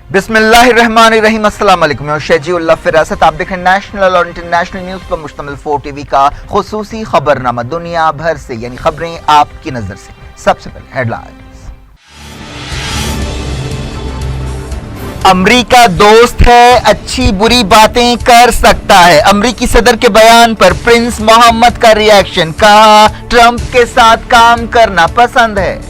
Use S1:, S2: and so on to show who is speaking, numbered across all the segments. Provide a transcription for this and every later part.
S1: बिस्मिल्लाहिर्रहमानिर्रहीम। अस्सलाम वालेकुम। मैं शजीउल्लाह फिरासत। आप देखें नेशनल और इंटरनेशनल न्यूज़ पर मुश्तमिल 4TV का खुसूसी खबरनामा दुनिया भर से, यानी खबरें आपकी नजर से। सबसे पहले हेडलाइंस। अमरीका दोस्त है, अच्छी बुरी बातें कर सकता है। अमरीकी सदर के बयान पर प्रिंस मोहम्मद का रिएक्शन, कहा ट्रंप के साथ काम करना पसंद है।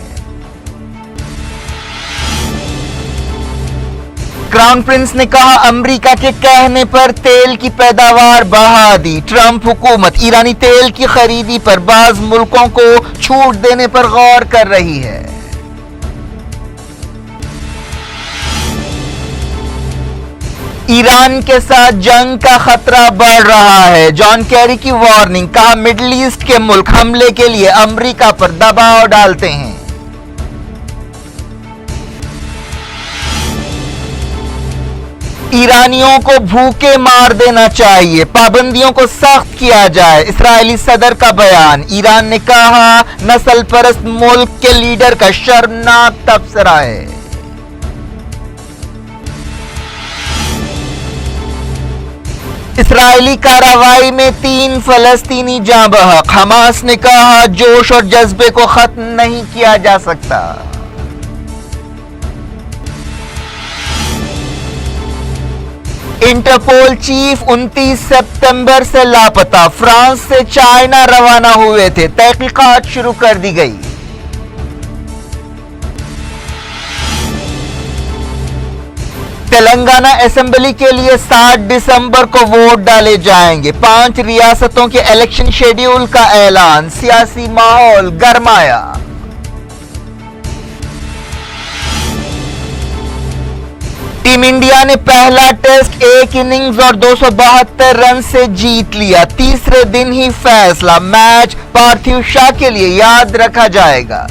S1: क्राउन प्रिंस ने कहा अमेरिका के कहने पर तेल की पैदावार बढ़ा दी। ट्रंप हुकूमत ईरानी तेल की खरीदी पर बाज मुल्कों को छूट देने पर गौर कर रही है। ईरान के साथ जंग का खतरा बढ़ रहा है। जॉन कैरी की वार्निंग, कहा मिडिल ईस्ट के मुल्क हमले के लिए अमेरिका पर दबाव डालते हैं। ईरानियों को भूखे मार देना चाहिए, पाबंदियों को सख्त किया जाए। इस्राएली सदर का बयान, ईरान ने कहा नस्ल परस्त मुल्क के लीडर का शर्मनाक तबसरा है। इस्राएली कार्रवाई में 3 फलस्तीनी जाँ बहक। हमास ने कहा जोश और जज्बे को खत्म नहीं किया जा सकता। इंटरपोल चीफ 29 सितंबर से लापता, फ्रांस से चाइना रवाना हुए थे, तहकीकात शुरू कर दी गई। तेलंगाना असेंबली के लिए 7 दिसंबर को वोट डाले जाएंगे। 5 रियासतों के इलेक्शन शेड्यूल का ऐलान, सियासी माहौल गरमाया। टीम इंडिया ने पहला टेस्ट 1 इनिंग्स और 272 रन से जीत लिया। तीसरे दिन ही फैसला, मैच पार्थिव शाह के लिए याद रखा जाएगा।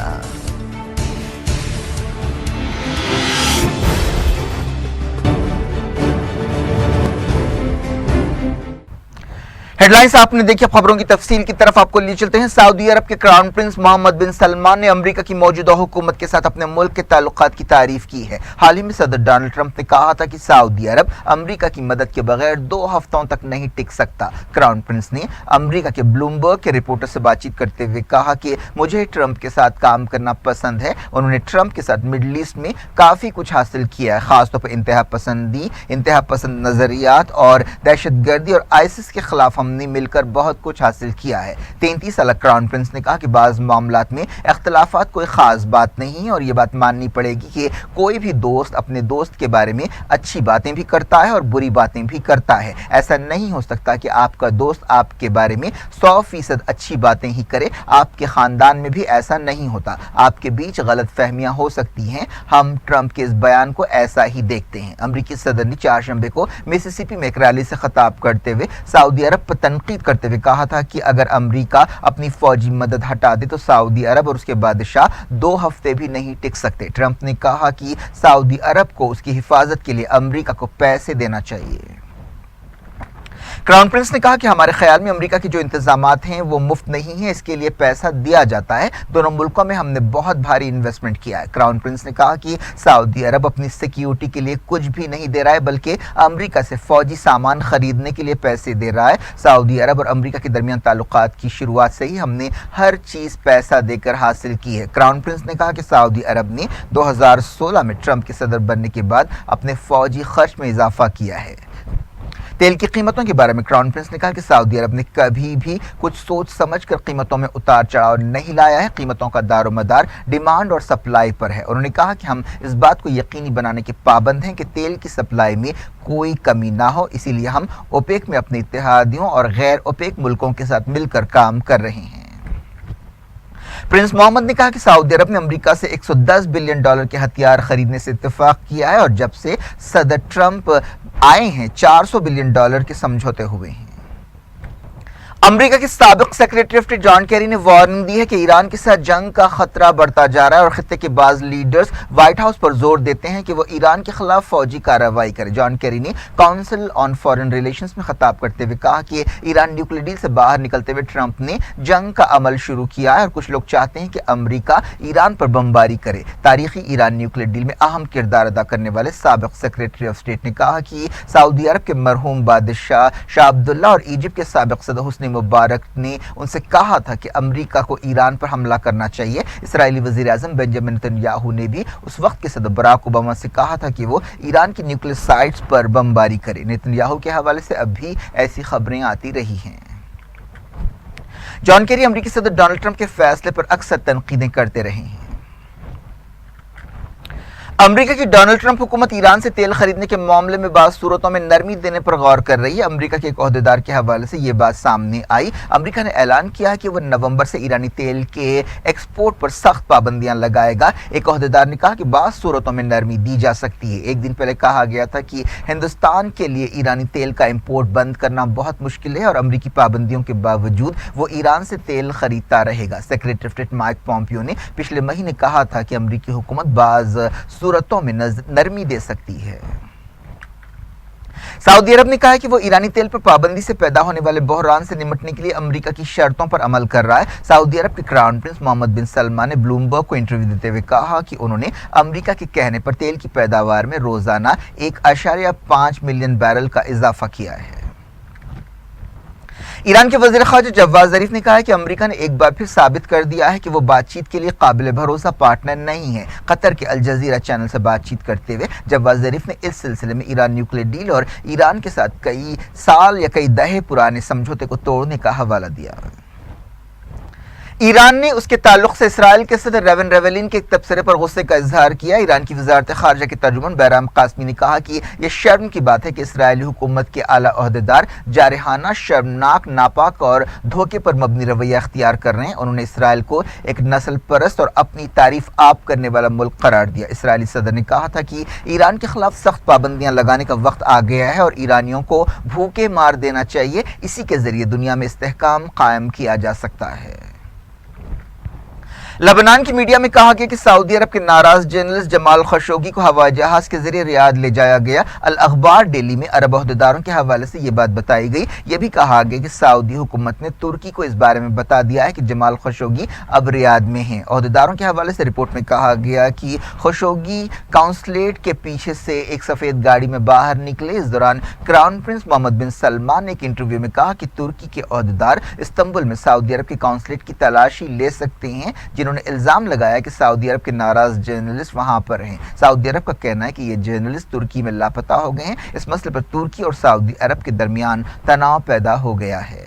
S1: हेडलाइंस आपने देखी। खबरों की तफसील की तरफ आपको लिए चलते हैं। सऊदी अरब के क्राउन प्रिंस मोहम्मद बिन सलमान ने अमेरिका की मौजूदा हुकूमत के साथ अपने मुल्क के ताल्लुकात की तारीफ की है। हाल ही में सदर डोनाल्ड ट्रंप ने कहा था कि सऊदी अरब अमेरिका की मदद के बगैर 2 हफ्तों तक नहीं टिक सकता। क्राउन प्रिंस ने अमेरिका के ब्लूमबर्ग के रिपोर्टर से बातचीत करते हुए कहा कि मुझे ट्रंप के साथ काम करना पसंद है। उन्होंने ट्रंप के साथ मिडिल ईस्ट में काफ़ी कुछ हासिल किया है, खासतौर पर इंतहा पसंद नज़रियात और दहशतगर्दी और आईसिस के खिलाफ हमने मिलकर बहुत कुछ हासिल किया है। 33 साल क्राउन प्रिंस ने कहा कि बाज़ मामलात में इख्तलाफात कोई ख़ास बात नहीं है और ये बात माननी पड़ेगी कि कोई भी दोस्त अपने दोस्त के बारे में अच्छी बातें भी करता है और बुरी बातें भी करता है। ऐसा नहीं हो सकता कि आपका दोस्त आपके बारे में 100% अच्छी बातें ही करे। आपके ख़ानदान में भी ऐसा नहीं होता। आपके बीच गलत फहमियाँ हो सकती हैं। हम ट्रंप के इस बयान को ऐसा ही देखते हैं। अमरीकी सदर ने 4 शंबे को मिसिसिपी में एक रैली से खिताब करते हुए सऊदी अरब पर तनकीद करते हुए कहा था कि अगर अमेरिका अपनी फौजी मदद हटा दे तो सऊदी अरब और उसके बादशाह 2 हफ्ते भी नहीं टिक सकते। ट्रंप ने कहा कि सऊदी अरब को उसकी हिफाजत के लिए अमेरिका को पैसे देना चाहिए। क्राउन प्रिंस ने कहा कि हमारे ख्याल में अमेरिका के जो इंतजामात हैं वो मुफ्त नहीं है, इसके लिए पैसा दिया जाता है। दोनों मुल्कों में हमने बहुत भारी इन्वेस्टमेंट किया है। क्राउन प्रिंस ने कहा कि सऊदी अरब अपनी सिक्योरिटी के लिए कुछ भी नहीं दे रहा है, बल्कि अमेरिका से फौजी सामान खरीदने के लिए पैसे दे रहा है। सऊदी अरब और अमेरिका के दरमियान ताल्लुकात की शुरुआत से ही हमने हर चीज़ पैसा देकर हासिल की है। क्राउन प्रिंस ने कहा कि सऊदी अरब ने 2016 में ट्रंप के सदर बनने के बाद अपने फौजी खर्च में इजाफा किया है। तेल की कीमतों के बारे में क्राउन प्रिंस ने कहा कि सऊदी अरब ने कभी भी कुछ सोच समझ कर कीमतों में उतार चढ़ाव नहीं लाया है। कीमतों का दारोमदार डिमांड और सप्लाई पर है। उन्होंने कहा कि हम इस बात को यकीनी बनाने के पाबंद हैं कि तेल की सप्लाई में कोई कमी ना हो, इसीलिए हम ओपेक में अपने इत्तेहादियों और गैर ओपेक मुल्कों के साथ मिलकर काम कर रहे हैं। प्रिंस मोहम्मद ने कहा कि सऊदी अरब ने अमेरिका से $110 बिलियन के हथियार खरीदने से इत्तेफाक किया है और जब से सदर ट्रंप आए हैं $400 बिलियन के समझौते हुए हैं। امریکہ کے سابق secretary of state John Kerry نے وارننگ دی ہے کہ ایران کے ساتھ جنگ کا خطرہ بڑھتا جا رہا ہے اور خطے کے بعض لیڈرز وائٹ ہاؤس پر زور دیتے ہیں کہ وہ ایران کے خلاف فوجی کارروائی کرے۔ جان کیری نے کونسل آن فارن ریلیشنز میں خطاب کرتے ہوئے کہا کہ ایران نیوکلیئر ڈیل سے باہر نکلتے ہوئے ٹرمپ نے جنگ کا عمل شروع کیا ہے اور کچھ لوگ چاہتے ہیں کہ امریکہ ایران پر بمباری کرے۔ تاریخی ایران نیوکلیئر ڈیل میں اہم کردار ادا کرنے والے سابق سیکریٹری آف اسٹیٹ نے کہا کہ سعودی عرب کے مرحوم بادشاہ شاہ عبداللہ اور ایجپٹ کے سابق صدر حسنی مبارک نے ان سے کہا تھا کہ امریکہ کو ایران پر حملہ کرنا چاہیے۔ اسرائیلی وزیر اعظم بنجامن نیتن نے بھی اس وقت کے صدر براک اوباما سے کہا تھا کہ وہ ایران کی نیوکلیئر سائٹس پر بمباری کرے۔ نیتن کے حوالے سے اب بھی ایسی خبریں آتی رہی ہیں۔ جان کیری امریکی صدر ڈونلڈ ٹرمپ کے فیصلے پر اکثر تنقیدیں کرتے رہے ہیں۔ امریکہ کی ڈونلڈ ٹرمپ حکومت ایران سے تیل خریدنے کے معاملے میں بعض صورتوں میں نرمی دینے پر غور کر رہی ہے۔ امریکہ کے ایک عہدیدار کے حوالے سے یہ بات سامنے آئی۔ امریکہ نے اعلان کیا کہ وہ نومبر سے ایرانی تیل کے ایکسپورٹ پر سخت پابندیاں لگائے گا۔ ایک عہدیدار نے کہا کہ بعض صورتوں میں نرمی دی جا سکتی ہے۔ ایک دن پہلے کہا گیا تھا کہ ہندوستان کے لیے ایرانی تیل کا امپورٹ بند کرنا بہت مشکل ہے اور امریکی پابندیوں کے باوجود وہ ایران سے تیل خریدتا رہے گا۔ Secretary of state Mike Pompeo نے پچھلے مہینے کہا تھا کہ امریکی حکومت بعض صورتوں میں نرمی دے سکتی ہے۔ سعودی عرب نے کہا ہے کہ وہ ایرانی تیل پر پابندی سے پیدا ہونے والے بحران سے نمٹنے کے لیے امریکہ کی شرطوں پر عمل کر رہا ہے۔ سعودی عرب کے کراؤن پرنس محمد بن سلمان نے بلومبرگ کو انٹرویو دیتے ہوئے کہا کہ انہوں نے امریکہ کے کہنے پر تیل کی پیداوار میں روزانہ 1.5 ملین بیرل کا اضافہ کیا ہے۔ ایران کے وزیر خارجہ جواد ظریف نے کہا ہے کہ امریکہ نے ایک بار پھر ثابت کر دیا ہے کہ وہ بات چیت کے لیے قابل بھروسہ پارٹنر نہیں ہے۔ قطر کے الجزیرہ چینل سے بات چیت کرتے ہوئے جواد ظریف نے اس سلسلے میں ایران نیوکلیئر ڈیل اور ایران کے ساتھ کئی سال یا کئی دہائیں پرانے سمجھوتے کو توڑنے کا حوالہ دیا۔ ایران نے اس کے تعلق سے اسرائیل کے صدر ریون ریولین کے ایک تبصرے پر غصے کا اظہار کیا۔ ایران کی وزارت خارجہ کے ترجمان بہرام قاسمی نے کہا کہ یہ شرم کی بات ہے کہ اسرائیلی حکومت کے اعلیٰ عہدیدار جارحانہ، شرمناک، ناپاک اور دھوکے پر مبنی رویہ اختیار کر رہے ہیں۔ انہوں نے اسرائیل کو ایک نسل پرست اور اپنی تعریف آپ کرنے والا ملک قرار دیا۔ اسرائیلی صدر نے کہا تھا کہ ایران کے خلاف سخت پابندیاں لگانے کا وقت آ گیا ہے اور ایرانیوں کو بھوکے مار دینا چاہیے۔ اسی کے ذریعے دنیا میں استحکام قائم کیا جا سکتا ہے۔ لبنان کی میڈیا میں کہا گیا کہ سعودی عرب کے ناراض جرنلسٹ جمال خشوگی کو ہوائی جہاز کے ذریعے ریاض لے جایا گیا۔ الاخبار ڈیلی میں عرب عہدیداروں کے حوالے سے یہ بات بتائی گئی۔ یہ بھی کہا گیا کہ سعودی حکومت نے ترکی کو اس بارے میں بتا دیا ہے کہ جمال خشوگی اب ریاض میں ہیں۔ عہدیداروں کے حوالے سے رپورٹ میں کہا گیا کہ خشوگی کونسلیٹ کے پیچھے سے ایک سفید گاڑی میں باہر نکلے۔ اس دوران کراؤن پرنس محمد بن سلمان نے ایک انٹرویو میں کہا کہ ترکی کے عہدیدار استنبول میں سعودی عرب کے کونسلیٹ کی تلاشی لے سکتے ہیں، جنہوں نے الزام لگایا کہ سعودی عرب کے ناراض جرنلسٹ وہاں پر ہیں۔ سعودی عرب کا کہنا ہے کہ یہ جرنلسٹ ترکی میں لاپتہ ہو گئے ہیں۔ اس مسئلے پر ترکی اور سعودی عرب کے درمیان تناؤ پیدا ہو گیا ہے۔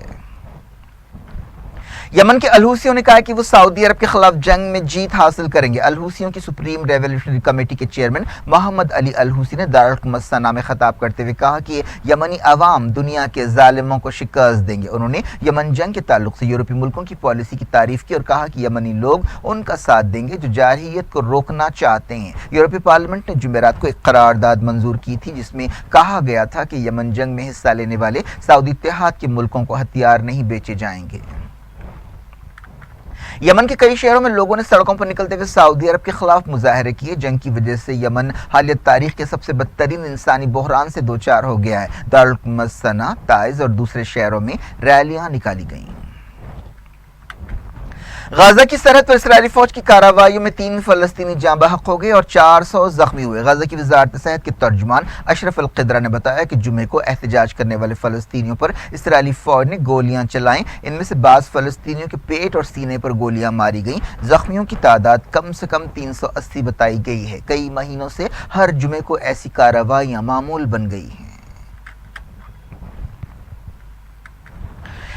S1: یمن کے الحوثیوں نے کہا کہ وہ سعودی عرب کے خلاف جنگ میں جیت حاصل کریں گے۔ الحوثیوں کی سپریم ریولیوشنری کمیٹی کے چیئرمین محمد علی الحوثی نے دارالحکومت صنعاء میں خطاب کرتے ہوئے کہا کہ یمنی عوام دنیا کے ظالموں کو شکست دیں گے۔ انہوں نے یمن جنگ کے تعلق سے یورپی ملکوں کی پالیسی کی تعریف کی اور کہا کہ یمنی لوگ ان کا ساتھ دیں گے جو جارحیت کو روکنا چاہتے ہیں۔ یورپی پارلیمنٹ نے جمعرات کو ایک قرارداد منظور کی تھی جس میں کہا گیا تھا کہ یمن جنگ میں حصہ لینے والے سعودی اتحاد کے ملکوں کو ہتھیار نہیں بیچے جائیں گے۔ یمن کے کئی شہروں میں لوگوں نے سڑکوں پر نکلتے ہوئے سعودی عرب کے خلاف مظاہرے کیے۔ جنگ کی وجہ سے یمن حالیہ تاریخ کے سب سے بدترین انسانی بحران سے دوچار ہو گیا ہے۔ دارالحکومت صنعاء، تعز اور دوسرے شہروں میں ریلیاں نکالی گئیں۔ غزہ کی سرحد پر اسرائیلی فوج کی کارروائیوں میں 3 فلسطینی جاں بحق ہو گئے اور 400 زخمی ہوئے۔ غزہ کی وزارت صحت کے ترجمان اشرف القدرہ نے بتایا کہ جمعے کو احتجاج کرنے والے فلسطینیوں پر اسرائیلی فوج نے گولیاں چلائیں۔ ان میں سے بعض فلسطینیوں کے پیٹ اور سینے پر گولیاں ماری گئیں۔ زخمیوں کی تعداد کم سے کم 380 بتائی گئی ہے۔ کئی مہینوں سے ہر جمعے کو ایسی کارروائیاں معمول بن گئی ہیں۔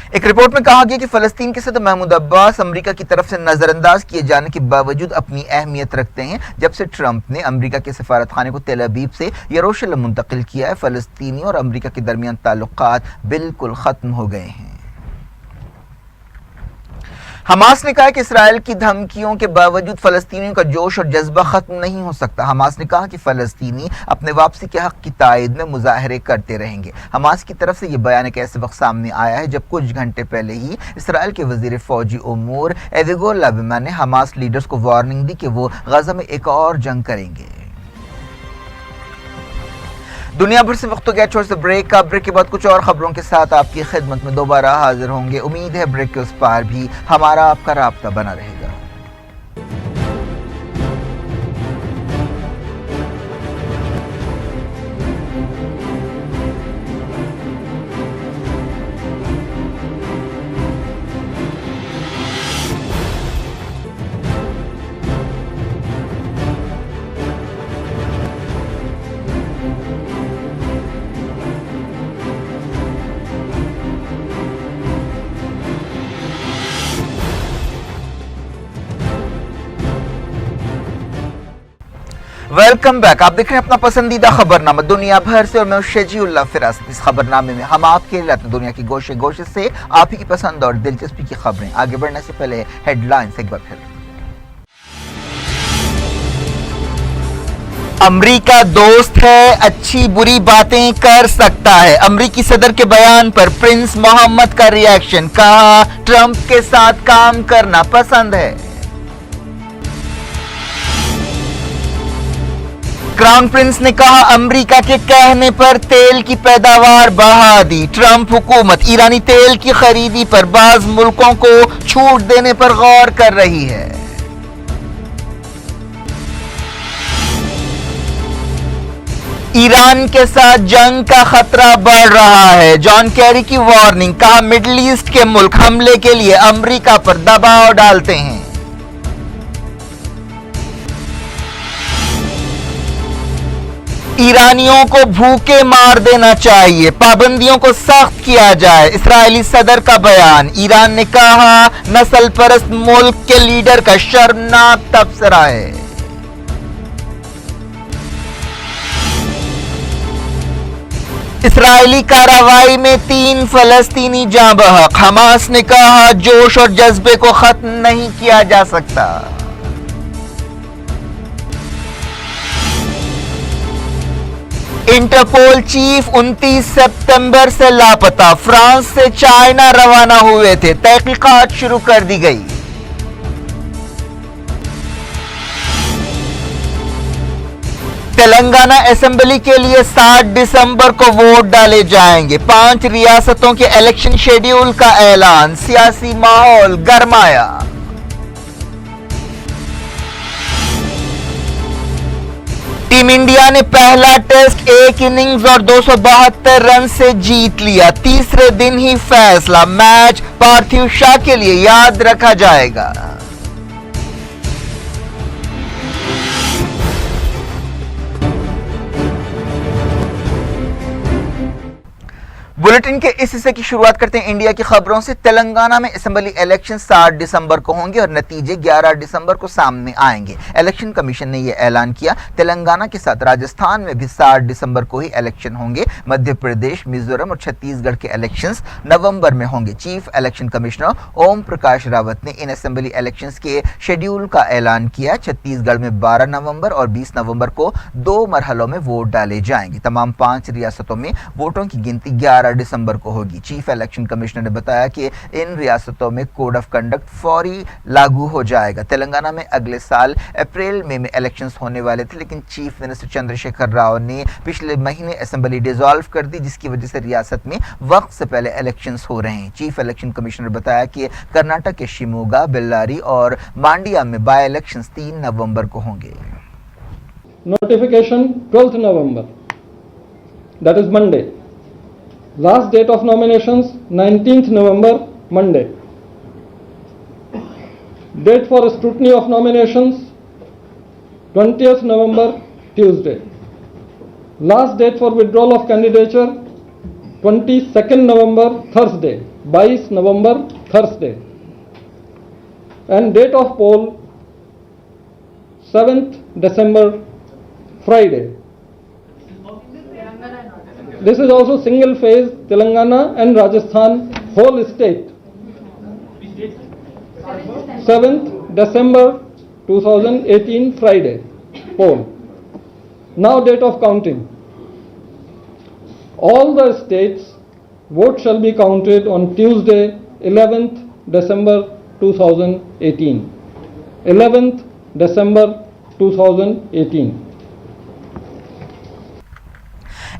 S1: ایک رپورٹ میں کہا گیا کہ فلسطین کے صدر محمود عباس امریکہ کی طرف سے نظر انداز کیے جانے کے باوجود اپنی اہمیت رکھتے ہیں۔ جب سے ٹرمپ نے امریکہ کے سفارت خانے کو تیل ابیب سے یروشلم منتقل کیا ہے، فلسطینی اور امریکہ کے درمیان تعلقات بالکل ختم ہو گئے ہیں۔ حماس نے کہا کہ اسرائیل کی دھمکیوں کے باوجود فلسطینیوں کا جوش اور جذبہ ختم نہیں ہو سکتا۔ حماس نے کہا کہ فلسطینی اپنے واپسی کے حق کی تائید میں مظاہرے کرتے رہیں گے۔ حماس کی طرف سے یہ بیان ایک ایسے وقت سامنے آیا ہے جب کچھ گھنٹے پہلے ہی اسرائیل کے وزیر فوجی امور ایویگور لیبرمان نے حماس لیڈرز کو وارننگ دی کہ وہ غزہ میں ایک اور جنگ کریں گے۔ دنیا بھر سے وقت ہو گیا چھوٹے سے بریک کا۔ بریک کے بعد کچھ اور خبروں کے ساتھ آپ کی خدمت میں دوبارہ حاضر ہوں گے۔ امید ہے بریک کے اس پار بھی ہمارا آپ کا رابطہ بنا رہے گا۔ Welcome back. آپ دیکھ رہے ہیں اپنا پسندیدہ خبرنامہ دنیا بھر سے، اور میں شجی اللہ فراست۔ اس خبرنامے میں ہم آپ کے لیے دنیا کی گوشے گوشے سے آپ ہی کی پسند اور دلچسپی کی خبریں۔ آگے بڑھنے سے پہلے ہیڈ لائنز ایک بار پھر۔ امریکہ دوست ہے، اچھی بری باتیں کر سکتا ہے۔ امریکی صدر کے بیان پر پرنس محمد کا ری ایکشن، کہا ٹرمپ کے ساتھ کام کرنا پسند ہے۔ کراؤن پرنس نے کہا امریکہ کے کہنے پر تیل کی پیداوار بڑھا دی۔ ٹرمپ حکومت ایرانی تیل کی خریدی پر بعض ملکوں کو چھوٹ دینے پر غور کر رہی ہے۔ ایران کے ساتھ جنگ کا خطرہ بڑھ رہا ہے، جان کیری کی وارننگ، کہا مڈل ایسٹ کے ملک حملے کے لیے امریکہ پر دباؤ ڈالتے ہیں۔ ایرانیوں کو بھوکے مار دینا چاہیے، پابندیوں کو سخت کیا جائے، اسرائیلی صدر کا بیان۔ ایران نے کہا نسل پرست ملک کے لیڈر کا شرمناک تبصرہ ہے۔ اسرائیلی کارروائی میں 3 فلسطینی جاں بحق، حماس نے کہا جوش اور جذبے کو ختم نہیں کیا جا سکتا۔ انٹرپول چیف 29 ستمبر سے لاپتہ، فرانس سے چائنا روانہ ہوئے تھے، تحقیقات شروع کر دی گئی۔ تلنگانہ اسمبلی کے لیے 7 دسمبر کو ووٹ ڈالے جائیں گے، 5 ریاستوں کے الیکشن شیڈیول کا اعلان، سیاسی ماحول گرمایا۔ ٹیم انڈیا نے پہلا ٹیسٹ 1 اننگز اور 272 رن سے جیت لیا، تیسرے دن ہی فیصلہ، میچ پارتھیو شاہ کے لیے یاد رکھا جائے گا۔ بلیٹن کے اس حصے کی شروعات کرتے ہیں انڈیا کی خبروں سے۔ تلنگانہ میں اسمبلی الیکشن 7 دسمبر کو ہوں گے اور نتیجے 11 دسمبر کو سامنے آئیں گے۔ الیکشن کمیشن نے یہ اعلان کیا۔ تلنگانہ کے ساتھ راجستھان میں بھی 7 دسمبر کو ہی الیکشن ہوں گے۔ مدھیہ پردیش، میزورم اور چھتیس گڑھ کے الیکشنز نومبر میں ہوں گے۔ Chief election commissioner Om Prakash Rawat نے ان اسمبلی الیکشنز کے شیڈیول کا اعلان کیا۔ چھتیس گڑھ میں 12 نومبر اور 20 نومبر کو 2 مرحلوں میں ووٹ ڈالے جائیں گے۔ تمام 5 ریاستوں میں ووٹوں کی گنتی 11 دسمبر کو ہوگی۔ چیف الیکشن کمشنر نے بتایا کہ ان ریاستوں میں کوڈ آف کنڈکٹ فوری لاگو ہو جائے گا۔ تلنگانہ میں اگلے سال اپریل میں الیکشنز ہونے والے تھے، لیکن چیف منسٹر چندر شیکھر راؤ نے پچھلے مہینے اسمبلی ڈیزالو کر دی، جس کی وجہ سے ریاست میں وقت سے پہلے الیکشنز ہو رہے ہیں۔ چیف الیکشن کمشنر نے بتایا کہ کرناٹک کے شیموگا، بیلاری اور مانڈیا میں بائی الیکشنز 3 نومبر کو ہوں گے۔
S2: Notification 12th November, that is Monday. Last date of nominations 19th November, Monday. Date for scrutiny of nominations 20th November, Tuesday. Last date for withdrawal of candidature 22nd November, Thursday. 22 November, Thursday. And date of poll 7th December, Friday. This is also single phase, Telangana and Rajasthan, whole state. 7th December 2018 Friday. Poll. Now date of counting. All the states vote shall be counted on Tuesday 11th December 2018. 11th December 2018.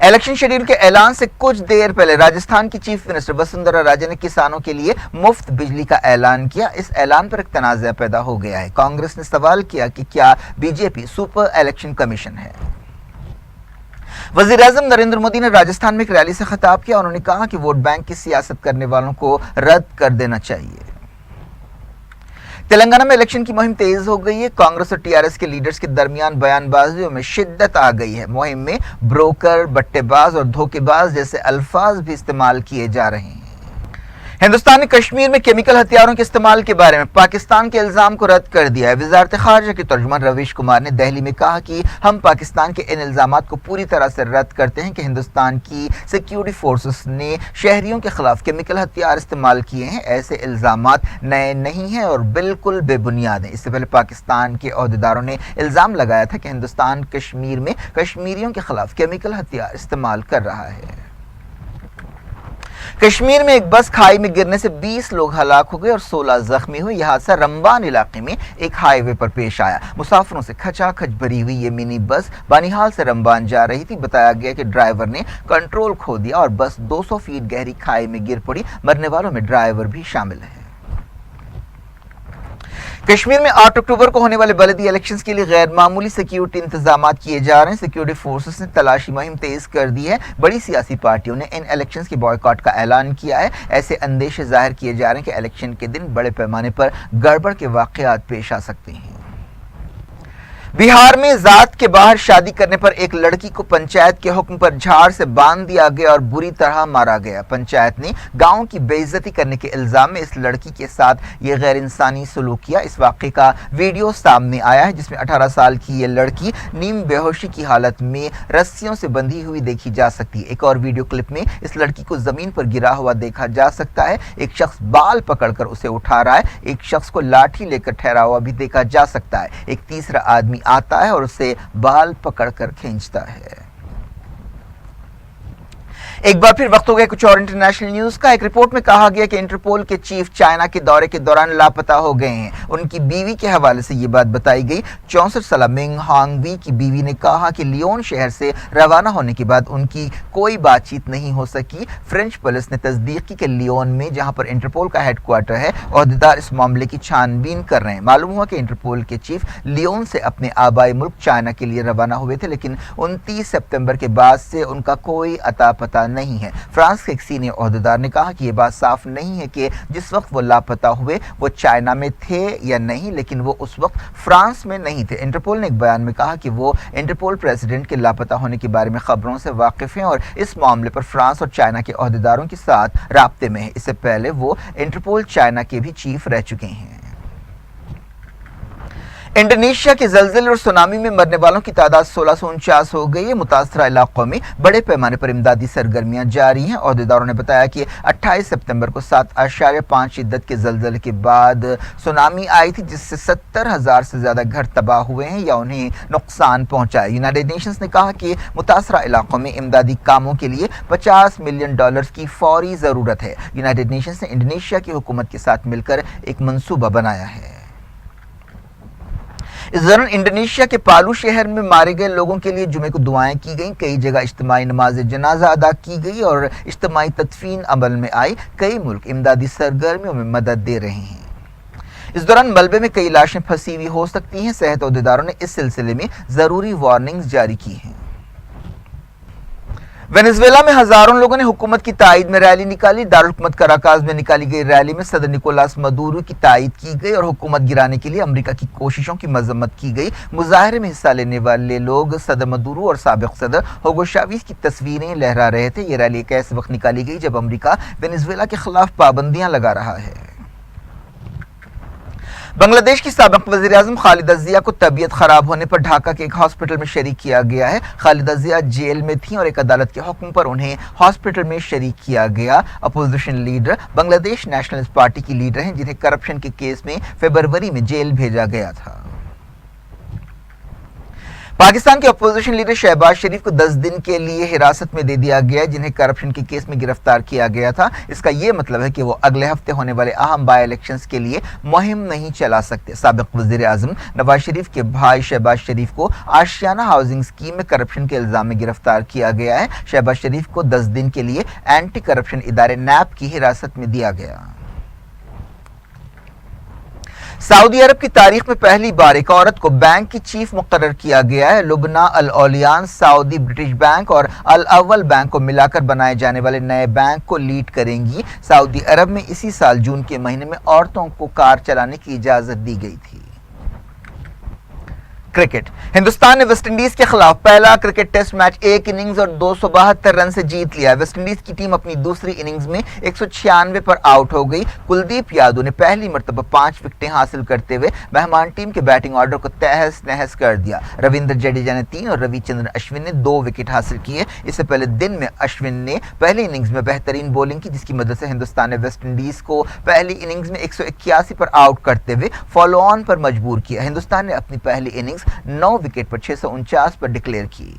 S1: Election schedule के ऐलान से कुछ देर पहले राजस्थान की chief minister Vasundhara Raje ने किसानों के लिए मुफ्त बिजली का ऐलान किया। इस ऐलान पर एक तनाज़ा पैदा हो गया है। कांग्रेस ने सवाल किया कि क्या बीजेपी सुपर इलेक्शन कमीशन है। वज़ीर-ए-आज़म नरेंद्र मोदी ने राजस्थान में एक रैली से खिताब किया। उन्होंने कहा कि वोट बैंक की सियासत करने वालों को रद्द कर देना चाहिए। तेलंगाना में इलेक्शन की मुहिम तेज हो गई है। कांग्रेस और टीआरएस के लीडर्स के दरमियान बयानबाजियों में शिद्दत आ गई है। मुहिम में ब्रोकर, बट्टेबाज और धोखेबाज जैसे अल्फाज भी इस्तेमाल किए जा रहे हैं। हिंदुस्तान ने कश्मीर में केमिकल हथियारों के इस्तेमाल के बारे में पाकिस्तान के इल्जाम को रद्द कर दिया है। वज़ारत ख़ारिजा के तर्जुमान रवीश कुमार ने दिल्ली में कहा कि हम पाकिस्तान के इन इल्जामात को पूरी तरह से रद्द करते हैं कि हिंदुस्तान की सिक्योरिटी फोर्सेस ने शहरियों के खिलाफ केमिकल हथियार इस्तेमाल किए हैं। ऐसे इल्जामात नए नहीं हैं और बिल्कुल बेबुनियाद हैं। इससे पहले पाकिस्तान के अहदेदारों ने इल्ज़ाम लगाया था कि हिंदुस्तान कश्मीर में कश्मीरियों के खिलाफ केमिकल हथियार इस्तेमाल कर रहा है। कश्मीर में एक बस खाई में गिरने से 20 लोग हलाक हो गए और 16 जख्मी हुए। यह हादसा रंबान इलाके में एक हाईवे पर पेश आया। मुसाफिरों से खचाखच भरी हुई ये मिनी बस बानिहाल से रंबान जा रही थी। बताया गया कि ड्राइवर ने कंट्रोल खो दिया और बस 200 फीट गहरी खाई में गिर पड़ी। मरने वालों में ड्राइवर भी शामिल है। कश्मीर में 8 अक्टूबर को होने वाले बलदी इलेक्शंस के लिए गैर मामूली सिक्योरिटी इंतजाम किए जा रहे हैं। सिक्योरिटी फोर्सेस ने तलाशी मुहिम तेज कर दी है। बड़ी सियासी पार्टियों ने इन इलेक्शंस के बॉयकॉट का ऐलान किया है। ऐसे अंदेशे जाहिर किए जा रहे हैं कि इलेक्शन के दिन बड़े पैमाने पर गड़बड़ के वाकयात पेश आ सकते हैं। बिहार में जात के बाहर शादी करने पर एक लड़की को पंचायत के हुक्म पर झाड़ से बांध दिया गया और बुरी तरह मारा गया। पंचायत ने गांव की बेइज्जती करने के इल्जाम में इस लड़की के साथ ये गैर इंसानी सलूक किया। इस वाक़े का वीडियो सामने आया है जिसमें 18 साल की ये लड़की नीम बेहोशी की हालत में रस्सियों से बंधी हुई देखी जा सकती है। एक और वीडियो क्लिप में इस लड़की को जमीन पर गिरा हुआ देखा जा सकता है। एक शख्स बाल पकड़कर उसे उठा रहा है। एक शख्स को लाठी लेकर ठहरा हुआ भी देखा जा सकता है। एक तीसरा आदमी आता है और उसे बाल पकड़कर खींचता है। एक बार फिर वक्त हो गया कुछ और इंटरनेशनल न्यूज का। एक रिपोर्ट में कहा गया कि इंटरपोल के चीफ चाइना के दौरे के दौरान लापता हो गए हैं। उनकी बीवी के हवाले से ये बात बताई गई। 64 साला मिंग हांगवी की बीवी ने कहा कि लियोन शहर से रवाना होने के बाद उनकी कोई बातचीत नहीं हो सकी। फ्रेंच पुलिस ने तस्दीक की कि लियोन में जहां पर इंटरपोल का हेडक्वार्टर है, ओहदेदार इस मामले की छानबीन कर रहे हैं। मालूम हुआ कि इंटरपोल के चीफ लियोन से अपने आबाई मुल्क चाइना के लिए रवाना हुए थे, लेकिन 29 सितंबर के बाद से उनका कोई अता पता नहीं है। फ्रांस के एक सीनियर ओहदेदार ने कहा कि यह बात साफ नहीं है कि जिस वक्त वो लापता हुए वो चाइना में थे या नहीं, लेकिन वो उस वक्त फ्रांस में नहीं थे। इंटरपोल ने एक बयान में कहा कि वो इंटरपोल प्रेसिडेंट के लापता होने के बारे में खबरों से वाकिफ हैं और इस मामले पर फ्रांस और चाइना के ओहदेदारों के साथ राब्ते में है। इससे पहले वो इंटरपोल चाइना के भी चीफ रह चुके हैं। इंडोनेशिया के ज़लज़ले और सुनामी में मरने वालों की तादाद 1649 हो गई है। मुतासरा इलाकों में बड़े पैमाने पर इमदादी सरगर्मियां जारी हैं। ओहदेदारों ने बताया कि 28 सितंबर को 7.5 शिद्दत के ज़लज़ले के बाद सुनामी आई थी, जिससे 70,000 से ज़्यादा घर तबाह हुए हैं या उन्हें नुकसान पहुंचा है। यूनाइटेड नेशंस ने कहा कि मुतासरा इलाकों में इमदादी कामों के लिए $50 मिलियन की फौरी ज़रूरत है। यूनाइटेड नेशंस ने इंडोनेशिया की हुकूमत के साथ मिलकर एक मंसूबा बनाया है। इस दौरान इंडोनेशिया के पालू शहर में मारे गए लोगों के लिए जुमे को दुआएं की गईं। कई जगह इज्तिमाई नमाज जनाजा अदा की गई और इज्तिमाई तदफीन अमल में आई। कई मुल्क इमदादी सरगर्मियों में मदद दे रहे हैं। इस दौरान मलबे में कई लाशें फंसी हुई हो सकती हैं। सेहत अहदेदारों ने इस सिलसिले में जरूरी वार्निंग्स जारी की हैं। वेनेजुएला में हजारों लोगों ने हुकूमत की ताईद में रैली निकाली। दारुल हुकूमत कराकाज में निकाली गई रैली में सदर निकोलास मदुरो की ताईद की गई और हुकूमत गिराने के लिए अमेरिका की कोशिशों की मजम्मत की गई। मुजाहरे में हिस्सा लेने वाले लोग सदर मदुरो और साबिक सदर हुगो चावेज की तस्वीरें लहरा रहे थे। ये रैली एक ऐसे वक्त निकाली गई जब अमेरिका वेनेजुएला के खिलाफ पाबंदियां लगा रहा है। बांग्लादेश की साबिक वज़ीर-ए-आज़म खालिदा ज़िया को तबीयत खराब होने पर ढाका के एक हॉस्पिटल में शरीक किया गया है। खालिदा ज़िया जेल में थी और एक अदालत के हुक्म पर उन्हें हॉस्पिटल में शरीक किया गया। Opposition leader Bangladesh nationalist party की लीडर हैं जिन्हें करप्शन के केस में फरवरी में जेल भेजा गया था। पाकिस्तान के अपोजिशन लीडर शहबाज शरीफ को 10 दिन के लिए हिरासत में दे दिया गया है, जिन्हें करप्शन के केस में गिरफ्तार किया गया था। इसका यह मतलब है कि वो अगले हफ्ते होने वाले अहम बाई इलेक्शंस के लिए मुहिम नहीं चला सकते। साबिक वज़ीर आज़म नवाज शरीफ के भाई शहबाज शरीफ को आशियाना हाउसिंग स्कीम में करप्शन के इल्जाम में गिरफ्तार किया गया है। शहबाज शरीफ को 10 दिन के लिए एंटी करप्शन इदारे नैब की हिरासत में दिया गया। सऊदी अरब की तारीख में पहली बार एक औरत को बैंक की चीफ मुकर्रर किया गया है। लुबना अल औलियान सऊदी ब्रिटिश बैंक और अल अव्वल बैंक को मिलाकर बनाए जाने वाले नए बैंक को लीड करेंगी। सऊदी अरब में इसी साल जून के महीने में औरतों को कार चलाने की इजाजत दी गई थी। क्रिकेट। हिंदुस्तान ने वेस्टइंडीज के खिलाफ पहला क्रिकेट टेस्ट मैच 1 इनिंग्स और 272 रन से जीत लिया। वेस्टइंडीज की टीम अपनी दूसरी इनिंग्स में 196 पर आउट हो गई। कुलदीप यादव ने पहली मर्तबा 5 विकेटें हासिल करते हुए मेहमान टीम के बैटिंग ऑर्डर को तहस नहस कर दिया। रविंद्र जडेजा ने 3 और रविचंद्रन अश्विन ने 2 विकेट हासिल किए। इससे पहले दिन में अश्विन ने पहली इनिंग्स में बेहतरीन बॉलिंग की, जिसकी मदद से हिंदुस्तान ने वेस्टइंडीज को पहली इनिंग्स में 181 पर आउट करते हुए फॉलो ऑन पर मजबूर किया। हिंदुस्तान ने अपनी पहली इनिंग्स 9 विकेट पर 649 पर डिक्लेयर की।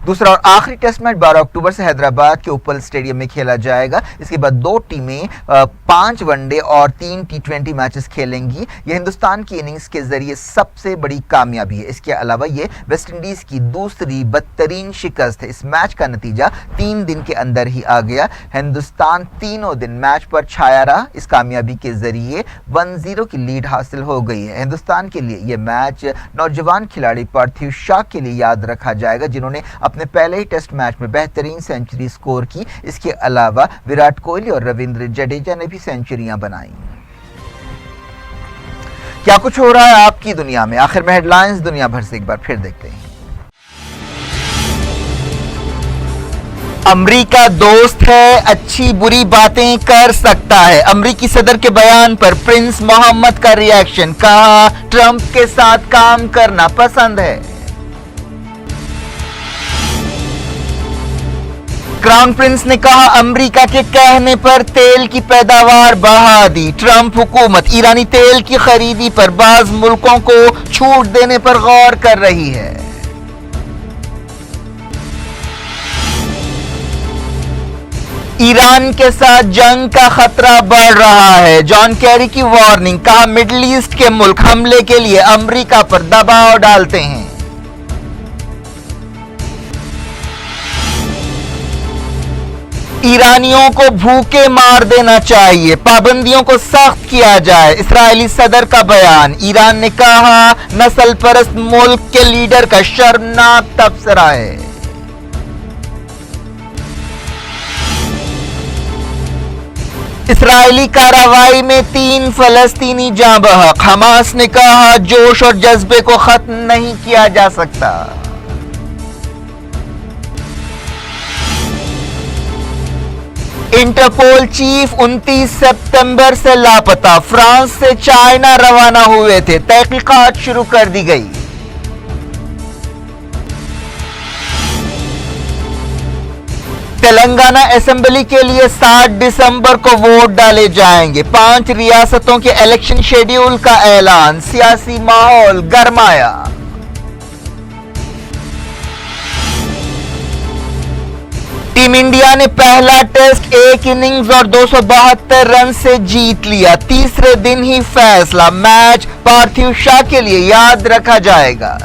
S1: दूसरा और आखिरी टेस्ट मैच 12 अक्टूबर से हैदराबाद के उपल स्टेडियम में खेला जाएगा। इसके बाद 2 टीमें 5 वनडे और 3 T20 मैचेस खेलेंगी। यह हिंदुस्तान की इनिंग्स के जरिए सबसे बड़ी कामयाबी है। इसके अलावा ये वेस्टइंडीज की दूसरी बदतरीन शिकस्त है। इस मैच का नतीजा 3 दिन के अंदर ही आ गया। हिंदुस्तान तीनों दिन मैच पर छाया रहा। इस कामयाबी के जरिए 1-0 की लीड हासिल हो गई है। हिंदुस्तान के लिए यह मैच नौजवान खिलाड़ी पार्थिव शाह के लिए याद रखा जाएगा, जिन्होंने अपने पहले ही टेस्ट मैच में बेहतरीन सेंचुरी स्कोर की। इसके अलावा विराट कोहली और रविंद्र जडेजा ने भी सेंचुरियां बनाई। क्या कुछ हो रहा है आपकी दुनिया में, आखिर में हेडलाइंस दुनिया भर से एक बार फिर देखते हैं। अमरीका दोस्त है, अच्छी बुरी बातें कर सकता है। अमरीकी सदर के बयान पर प्रिंस मोहम्मद का रिएक्शन, कहा ट्रंप के साथ काम करना पसंद है। क्राउन प्रिंस ने कहा अमेरिका के कहने पर तेल की पैदावार बढ़ा दी। ट्रंप हुकूमत ईरानी तेल की खरीदी पर बाज मुल्कों को छूट देने पर गौर कर रही है। ईरान के साथ जंग का खतरा बढ़ रहा है। जॉन कैरी की वार्निंग, कहा मिडिल ईस्ट के मुल्क हमले के लिए अमेरिका पर दबाव डालते हैं। ईरानियों को भूखे मार देना चाहिए, पाबंदियों को सख्त किया जाए। इस्राएली सदर का बयान, ईरान ने कहा नस्ल परस्त मुल्क के लीडर का शर्मनाक तबसरा है। इस्राएली कार्रवाई में 3 फलस्तीनी जाँ बहक। हमास ने कहा जोश और जज्बे को खत्म नहीं किया जा सकता। इंटरपोल चीफ 29 सितंबर से लापता, फ्रांस से चाइना रवाना हुए थे, तहकीकात शुरू कर दी गई। तेलंगाना असेंबली के लिए 7 दिसंबर को वोट डाले जाएंगे। 5 रियासतों के इलेक्शन शेड्यूल का ऐलान, सियासी माहौल गरमाया। टीम इंडिया ने पहला टेस्ट 1 इनिंग्स और 272 रन से जीत लिया। तीसरे दिन ही फैसला, मैच पार्थिव शाह के लिए याद रखा जाएगा।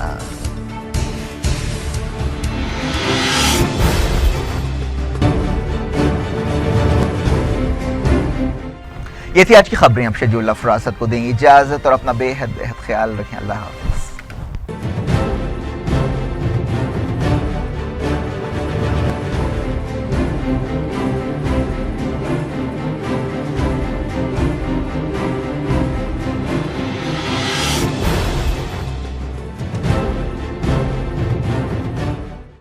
S1: ये थी आज की खबरें। अब शेड्यूल फरासत को देंगे इजाजत और अपना बेहद ख्याल रखें। अल्लाह हाफ़िज़।